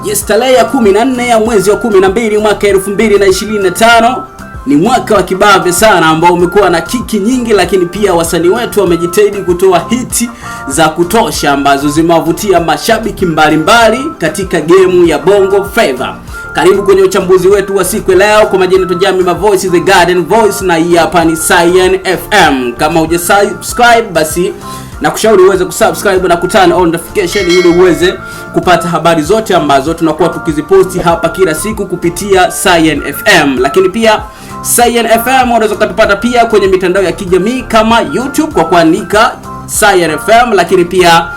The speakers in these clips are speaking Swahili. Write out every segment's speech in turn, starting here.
Yes, tarehe ya 14 ya mwezi wa 12 mwaka 2025 ni mwaka wa kibabe sana ambao umekuwa na kiki nyingi, lakini pia wasanii wetu wamejitahidi kutoa hiti za kutosha ambazo zimewavutia mashabiki mbalimbali katika game ya Bongo Flava. Karibu kwenye uchambuzi wetu wa siku leo. Kwa majina tu Jami My Voice The Garden Voice, na hii hapa ni Cyan FM. Kama hujasubscribe basi nakushauri uweze kusubscribe na kuturn on notification ili uweze kupata habari zote ambazo tunakuwa tukiziposti hapa kila siku kupitia Cyan FM. Lakini pia Cyan FM unaweza kutupata pia kwenye mitandao ya kijamii kama YouTube kwa kuandika Cyan FM, lakini pia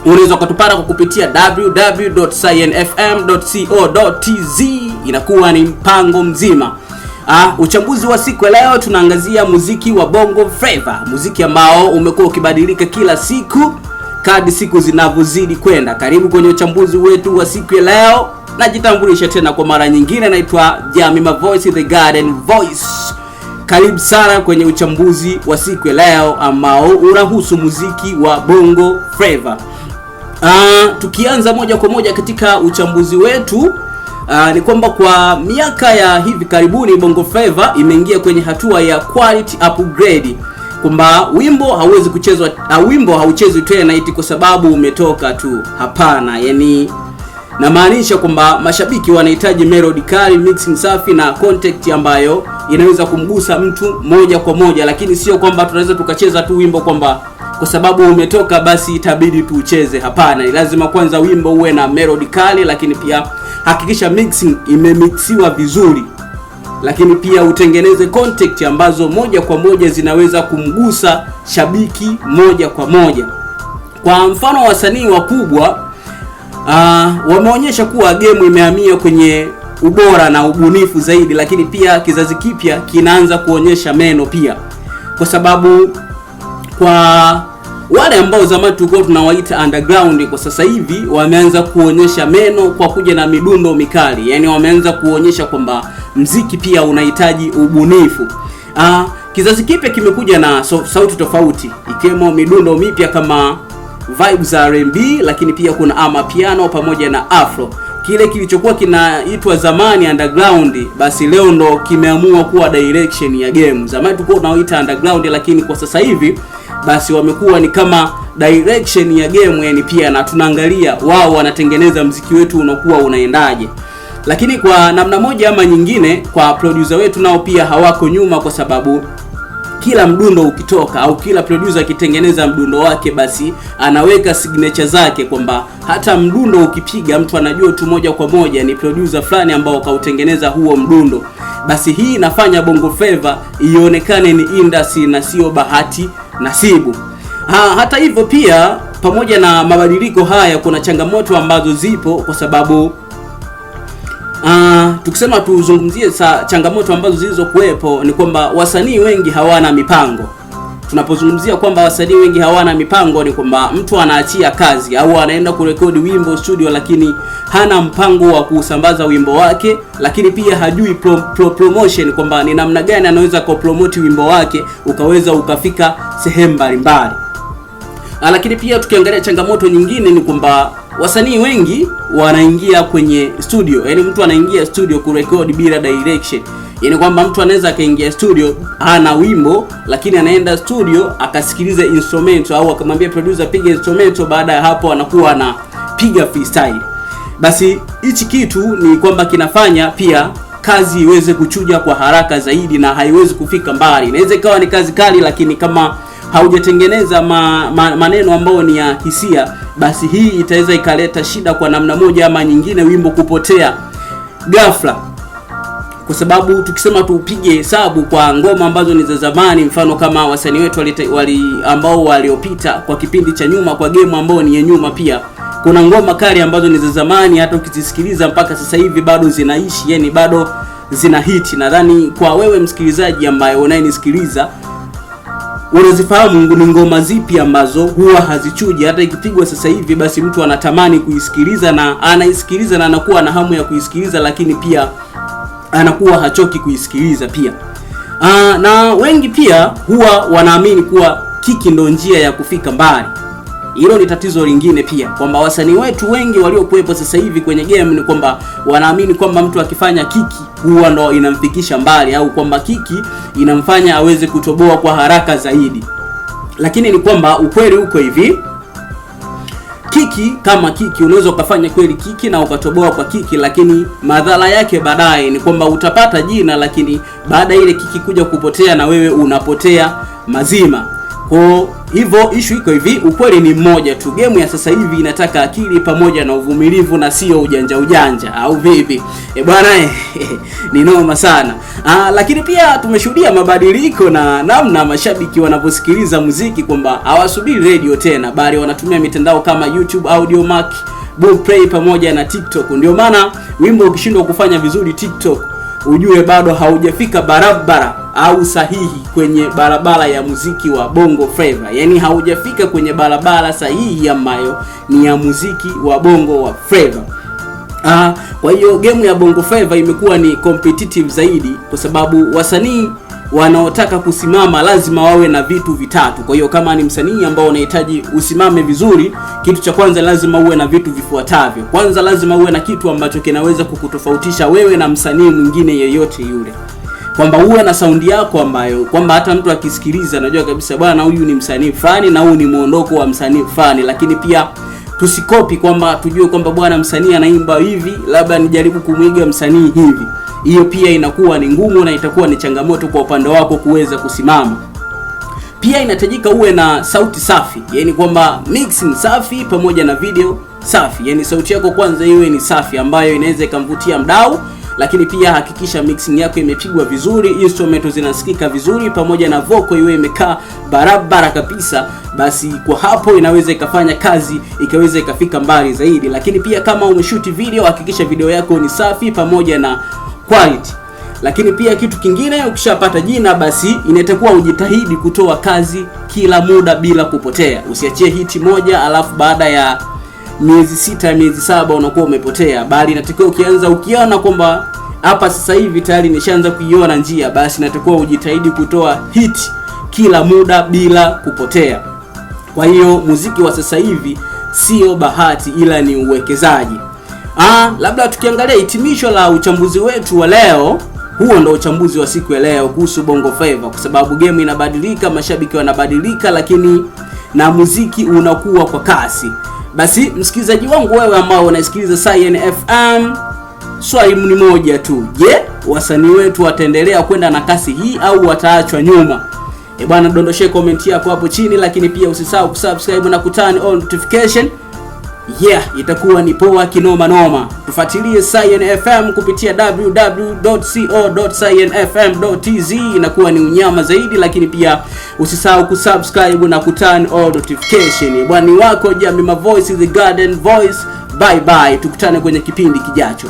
unaweza kutupata kwa kupitia www.cyanfm.co.tz. Inakuwa ni mpango mzima. Uchambuzi wa siku leo tunaangazia muziki wa Bongo Flava, muziki ambao umekuwa ukibadilika kila siku kadri siku zinavyozidi kwenda. Karibu kwenye uchambuzi wetu wa siku leo. Najitambulisha tena kwa mara nyingine, naitwa Jami My Voice The Garden Voice. Karibu sana kwenye uchambuzi wa siku leo ambao unahusu muziki wa Bongo Flava. Tukianza moja kwa moja katika uchambuzi wetu, ni kwamba kwa miaka ya hivi karibuni Bongo Flava imeingia kwenye hatua ya quality upgrade, kwamba wimbo hauwezi kuchezwa, wimbo hauchezwi tena eti kwa sababu umetoka tu. Hapana, yani na maanisha kwamba mashabiki wanahitaji melody kali, mixing safi na content ambayo inaweza kumgusa mtu moja kwa moja, lakini sio kwamba tunaweza tukacheza tu wimbo kwamba kwa sababu umetoka basi itabidi tuucheze. Hapana, ni lazima kwanza wimbo uwe na melody kali, lakini pia hakikisha mixing imemixiwa vizuri, lakini pia utengeneze content ambazo moja kwa moja zinaweza kumgusa shabiki moja kwa moja. Kwa mfano, wasanii wakubwa wameonyesha kuwa game imehamia kwenye ubora na ubunifu zaidi, lakini pia kizazi kipya kinaanza kuonyesha meno pia, kwa sababu kwa wale ambao zamani tulikuwa tunawaita underground, kwa sasa hivi wameanza kuonyesha meno kwa kuja na midundo mikali. Yani wameanza kuonyesha kwamba mziki pia unahitaji ubunifu. Kizazi kipya kimekuja na sauti tofauti, ikiwemo midundo mipya kama vibes za R&B, lakini pia kuna amapiano pamoja na afro. Kile kilichokuwa kinaitwa zamani underground, basi leo ndo kimeamua kuwa direction ya game. Zamani tulikuwa tunaoita underground, lakini kwa sasa hivi basi wamekuwa ni kama direction ya game, yani pia na tunaangalia wao wanatengeneza mziki wetu unakuwa unaendaje. Lakini kwa namna moja ama nyingine, kwa producer wetu nao pia hawako nyuma, kwa sababu kila mdundo ukitoka au kila producer akitengeneza mdundo wake basi anaweka signature zake, kwamba hata mdundo ukipiga mtu anajua tu moja kwa moja ni producer fulani ambao kautengeneza huo mdundo. Basi hii inafanya Bongo Flava ionekane ni industry na sio bahati nasibu. Hata hivyo pia, pamoja na mabadiliko haya, kuna changamoto ambazo zipo, kwa sababu tukisema tuzungumzie changamoto ambazo zilizokuwepo ni kwamba wasanii wengi hawana mipango. Tunapozungumzia kwamba wasanii wengi hawana mipango, ni kwamba mtu anaachia kazi au anaenda kurekodi wimbo studio, lakini hana mpango wa kusambaza wimbo wake, lakini pia hajui promotion, kwamba ni namna gani anaweza kupromote wimbo wake ukaweza ukafika sehemu mbalimbali. Lakini pia tukiangalia changamoto nyingine ni kwamba wasanii wengi wanaingia kwenye studio, yani mtu anaingia studio kurekodi bila direction. Yani kwamba mtu anaweza akaingia studio hana wimbo, lakini anaenda studio akasikiliza instrumental au akamwambia producer piga instrumental, baada ya hapo anakuwa anapiga freestyle. Basi hichi kitu ni kwamba kinafanya pia kazi iweze kuchuja kwa haraka zaidi na haiwezi kufika mbali. Inaweza ikawa ni kazi kali, lakini kama haujatengeneza maneno ambayo ni ya hisia, basi hii itaweza ikaleta shida kwa namna moja ama nyingine, wimbo kupotea ghafla. Kwa sababu tukisema tupige hesabu kwa ngoma ambazo ni za zamani, mfano kama wasanii wetu ambao waliopita kwa kipindi cha nyuma, kwa game ambao ni ya nyuma, pia kuna ngoma kali ambazo ni za zamani, hata ukizisikiliza mpaka sasa hivi bado zinaishi, yani bado zina hit. Nadhani kwa wewe msikilizaji ambaye unayenisikiliza unazifahamu ni ngoma zipi ambazo huwa hazichuji, hata ikipigwa sasa hivi basi mtu anatamani kuisikiliza na anaisikiliza na anakuwa na hamu ya kuisikiliza, lakini pia anakuwa hachoki kuisikiliza pia. Na wengi pia huwa wanaamini kuwa kiki ndo njia ya kufika mbali. Hilo ni tatizo lingine pia, kwamba wasanii wetu wengi waliokuwepo sasa hivi kwenye game ni kwamba wanaamini kwamba mtu akifanya kiki huwa ndo inamfikisha mbali, au kwamba kiki inamfanya aweze kutoboa kwa haraka zaidi. Lakini ni kwamba ukweli uko hivi, kiki kama kiki unaweza ukafanya kweli kiki na ukatoboa kwa kiki, lakini madhara yake baadaye ni kwamba utapata jina, lakini baada ile kiki kuja kupotea na wewe unapotea mazima. Kwa hivyo issue iko hivi, ukweli ni mmoja tu, game ya sasa hivi inataka akili pamoja na uvumilivu na sio ujanja au vipi? Bwana ni noma sana. Lakini pia tumeshuhudia mabadiliko na namna mashabiki wanaposikiliza muziki, kwamba hawasubiri radio tena, bali wanatumia mitandao kama YouTube, Audiomack, Boomplay pamoja na TikTok. Ndio maana wimbo ukishindwa kufanya vizuri TikTok, ujue bado haujafika barabara au sahihi kwenye barabara ya muziki wa Bongo Flava. Yani haujafika kwenye barabara sahihi ambayo ni ya muziki wa Bongo wa Flava. Kwa hiyo game ya Bongo Flava imekuwa ni competitive zaidi, kwa sababu wasanii wanaotaka kusimama lazima wawe na vitu vitatu. Kwa hiyo kama ni msanii ambao unahitaji usimame vizuri, kitu cha kwanza lazima uwe na vitu vifuatavyo. Kwanza lazima uwe na kitu ambacho kinaweza kukutofautisha wewe na msanii mwingine yeyote yule, kwamba uwe na saundi yako ambayo kwamba hata mtu akisikiliza anajua kabisa bwana huyu ni msanii fulani na huu ni muondoko wa msanii fulani. Lakini pia tusikopi kwamba tujue kwamba bwana msanii anaimba hivi, labda nijaribu kumwiga msanii hivi. Hiyo pia inakuwa ni ngumu na itakuwa ni changamoto kwa upande wako kuweza kusimama. Pia inahitajika uwe na sauti safi, yani kwamba mixing safi pamoja na video safi. Yani sauti yako kwanza iwe ni safi ambayo inaweza ikamvutia mdau, lakini pia hakikisha mixing yako imepigwa vizuri, instruments zinasikika vizuri pamoja na vocal iwe imekaa barabara kabisa. Basi kwa hapo inaweza ikafanya kazi ikaweza ikafika mbali zaidi. Lakini pia kama umeshoot video, hakikisha video yako ni safi pamoja na quality. Lakini pia kitu kingine, ukishapata jina basi inatakuwa ujitahidi kutoa kazi kila muda bila kupotea. Usiachie hiti moja alafu baada ya miezi 6 miezi 7 unakuwa umepotea, bali inatakiwa ukiona kwamba hapa sasa hivi tayari nishaanza kuiona njia, basi inatakiwa ujitahidi kutoa hit kila muda bila kupotea. Kwa hiyo muziki wa sasa hivi sio bahati, ila ni uwekezaji. Labda tukiangalia hitimisho la uchambuzi wetu wa leo, huo ndo uchambuzi wa siku ya leo kuhusu Bongo Flava, kwa sababu game inabadilika, mashabiki wanabadilika, lakini na muziki unakuwa kwa kasi. Basi msikilizaji wangu wewe ambao unasikiliza Cyan FM, swali ni moja tu. Je, wasanii wetu wataendelea kwenda na kasi hii au wataachwa nyuma? Bwana dondoshe comment yako hapo chini, lakini pia usisahau kusubscribe na kuturn on notification. Itakuwa ni poa kinoma noma. Tufuatilie Cyan FM kupitia www.co.cyanfm.tz, inakuwa ni unyama zaidi. Lakini pia usisahau kusubscribe na kuturn on notification. Bwana wako Jamima Voice, the Garden Voice. Bye bye, tukutane kwenye kipindi kijacho.